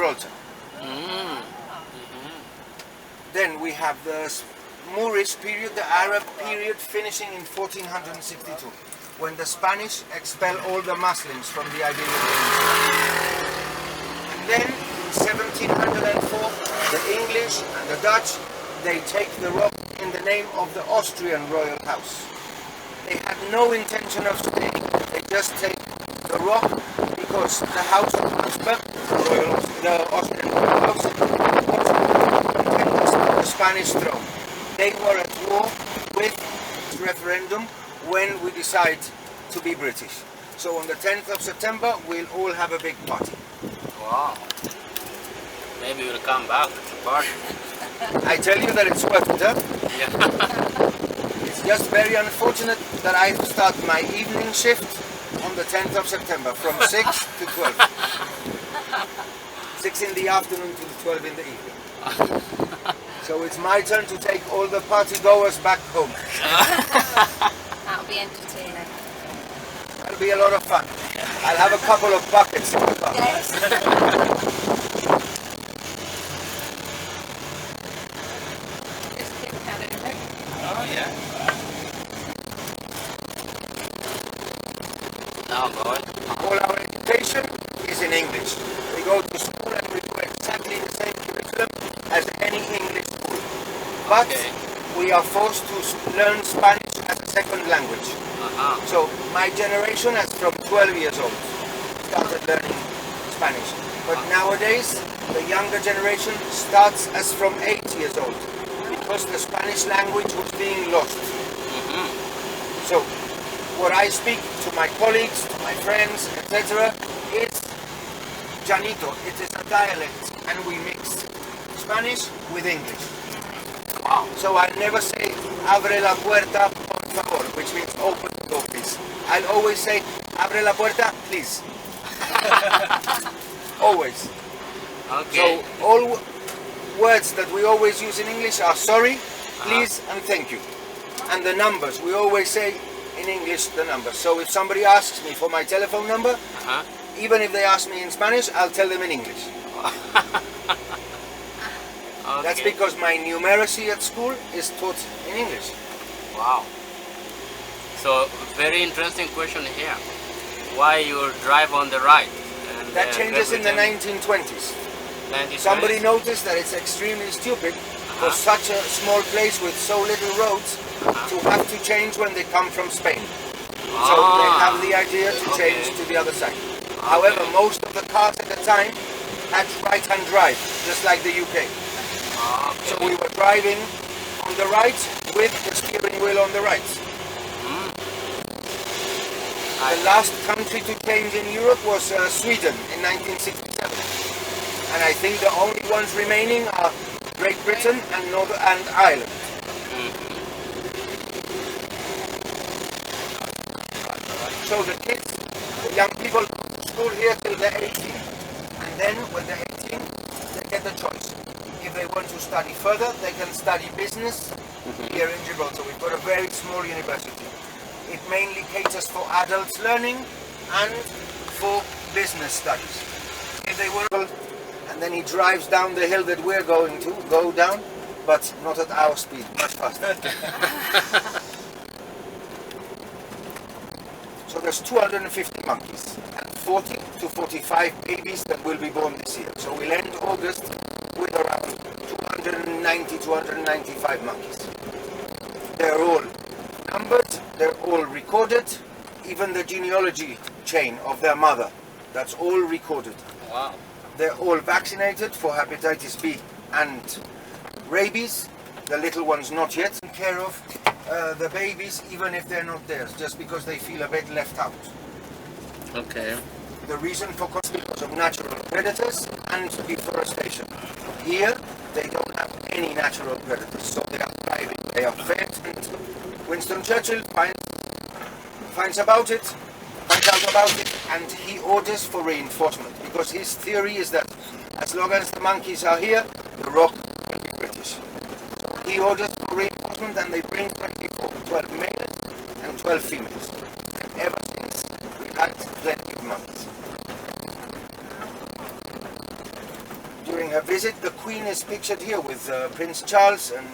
Gibraltar. Then we have the Moorish period, the Arab period, finishing in 1462, when the Spanish expel all the Muslims from the Iberian Peninsula. And then in 1704, the English and the Dutch, they take the rock in the name of the Austrian royal house. They had no intention of staying, they just take the rock because the house of Habsburg, the Austrian royal house, was contenders for the Spanish throne. They were at war with this referendum when we decide to be British. So on the 10th of September, we'll all have a big party. Wow. Maybe we'll come back to party. I tell you that it's worth it, huh? Yeah. It's just very unfortunate that I start my evening shift on the 10th of September from 6 to 12. 6 in the afternoon to 12 in the evening. So it's my turn to take all the party goers back home. That'll be entertaining. That'll be a lot of fun. I'll have a couple of buckets in the car. Yes. Oh yeah. Now go on. All our education is in English. We go to school and we do exactly the same curriculum as any English school. But we are forced to learn Spanish as a second language. So my generation, as from 12 years old, started learning Spanish. But nowadays, the younger generation starts as from 8 years old, because the Spanish language was being lost. So what I speak to my colleagues, to my friends, etc., is Llanito. It is a dialect, and we mix Spanish with English. Wow. So I never say abre la puerta por favor, which means open the door please. I'll always say abre la puerta please. Always. Okay. So all words that we always use in English are sorry, please, and thank you. And the numbers, we always say in English the numbers. So if somebody asks me for my telephone number, even if they ask me in Spanish, I'll tell them in English. That's because my numeracy at school is taught in English. Wow. So, very interesting question here. Why you drive on the right? And, that changes in the 1920s. Somebody noticed that it's extremely stupid for such a small place with so little roads to have to change when they come from Spain. So they have the idea to change to the other side. However, most of the cars at the time had right-hand drive, just like the UK. So we were driving on the right with the steering wheel on the right. The last country to change in Europe was Sweden in 1967. And I think the only ones remaining are Great Britain and Ireland. So the kids, the young people go to school here till they're 18. And then when they're 18, they get the choice. If they want to study further, they can study business here in Gibraltar. We've got a very small university. It mainly caters for adults learning and for business studies. If they want, and then he drives down the hill that we're going to go down, but not at our speed, much faster. So there's 250 monkeys and 40 to 45 babies that will be born this year. So we'll end August with around 290, 295 monkeys. They're all numbered, they're all recorded, even the genealogy chain of their mother, that's all recorded. Wow. They're all vaccinated for hepatitis B and rabies, the little ones not yet. Take care of the babies even if they're not theirs, just because they feel a bit left out. Okay. The reason for because of natural predators and deforestation. Here, they don't have any natural predators, so they are thriving, they are fed, and Winston Churchill finds out about it, and he orders for reinforcement, because his theory is that as long as the monkeys are here, the rock will be British. So he orders for reinforcement, and they bring 12 males and 12 females. And ever since, we've had plenty of monkeys. during her visit. The Queen is pictured here with Prince Charles and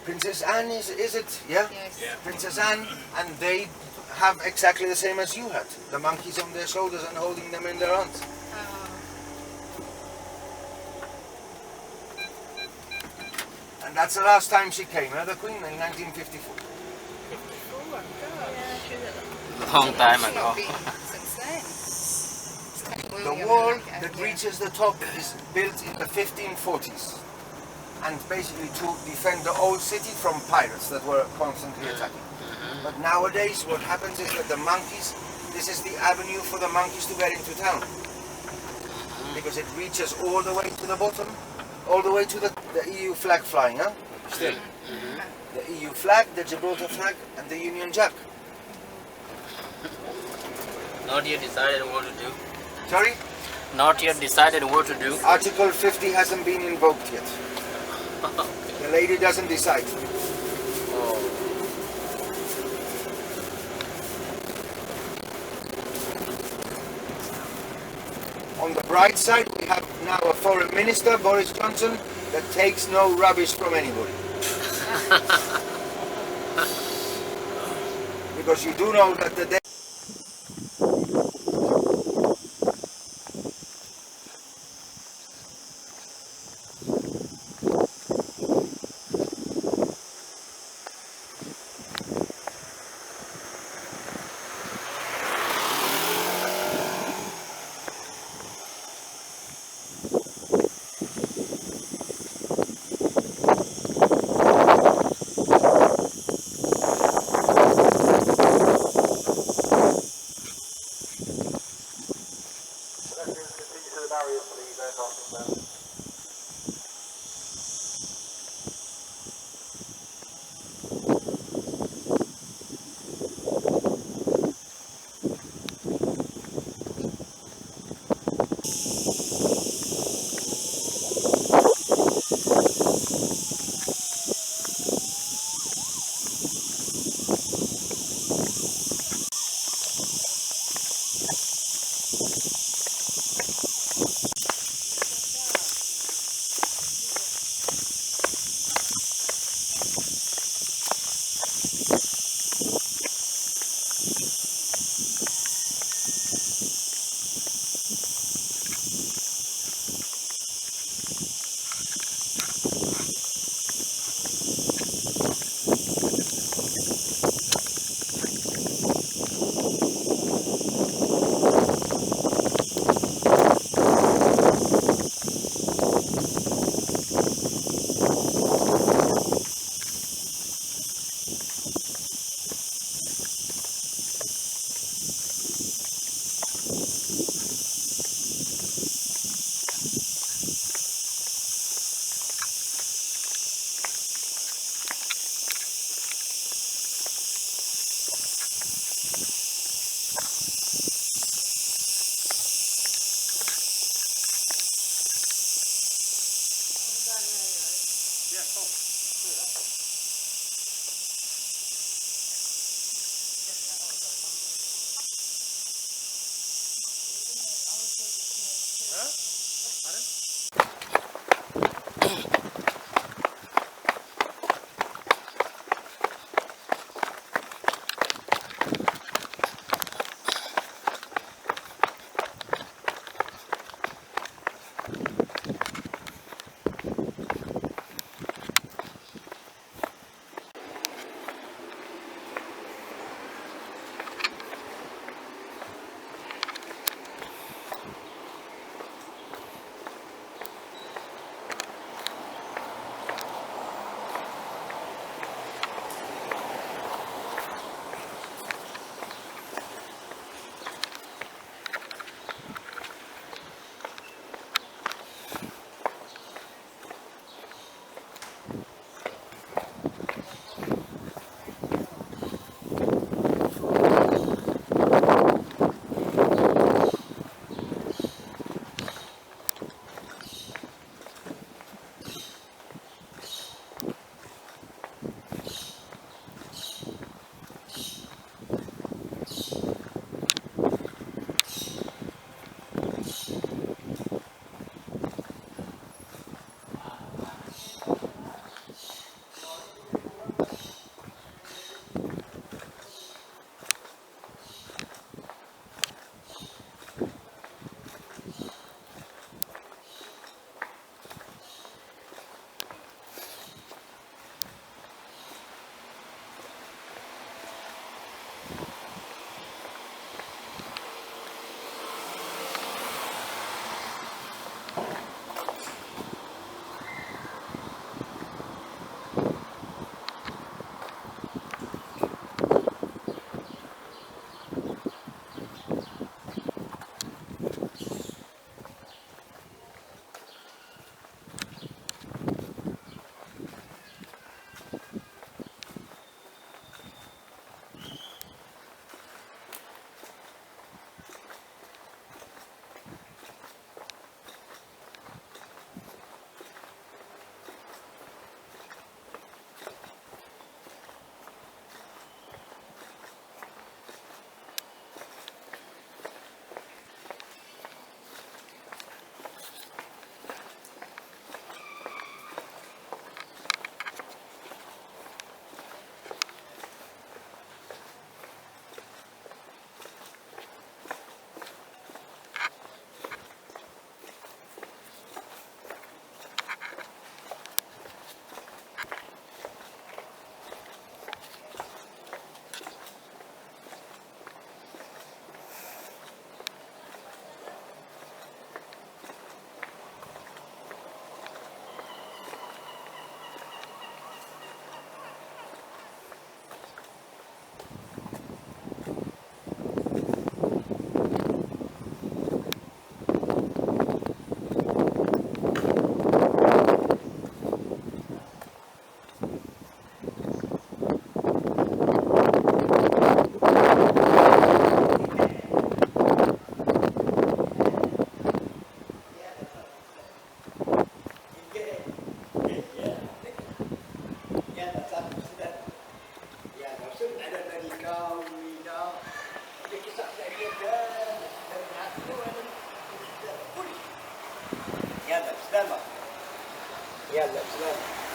Princess Anne, is it? Yeah? Yes. Yeah. Princess Anne, and they have exactly the same as you had. The monkeys on their shoulders and holding them in their arms. Oh, And that's the last time she came, the Queen, in 1954. Long time she's ago. not been since then. It's kind of The oily wall over there, that yeah. reaches the top is built in the 1540s, and basically to defend the old city from pirates that were constantly attacking. But nowadays what happens is that the monkeys, this is the avenue for the monkeys to get into town, because it reaches all the way to the bottom, all the way to the EU flag flying, huh? Still. The EU flag, the Gibraltar flag, and the Union Jack. Not yet decided what to do. Sorry? Not yet decided what to do. Article 50 hasn't been invoked yet. The lady doesn't decide. Oh. On the bright side, we have now a foreign minister, Boris Johnson, that takes no rubbish from anybody. Because you do know that the day سلامة. يلا سلامة.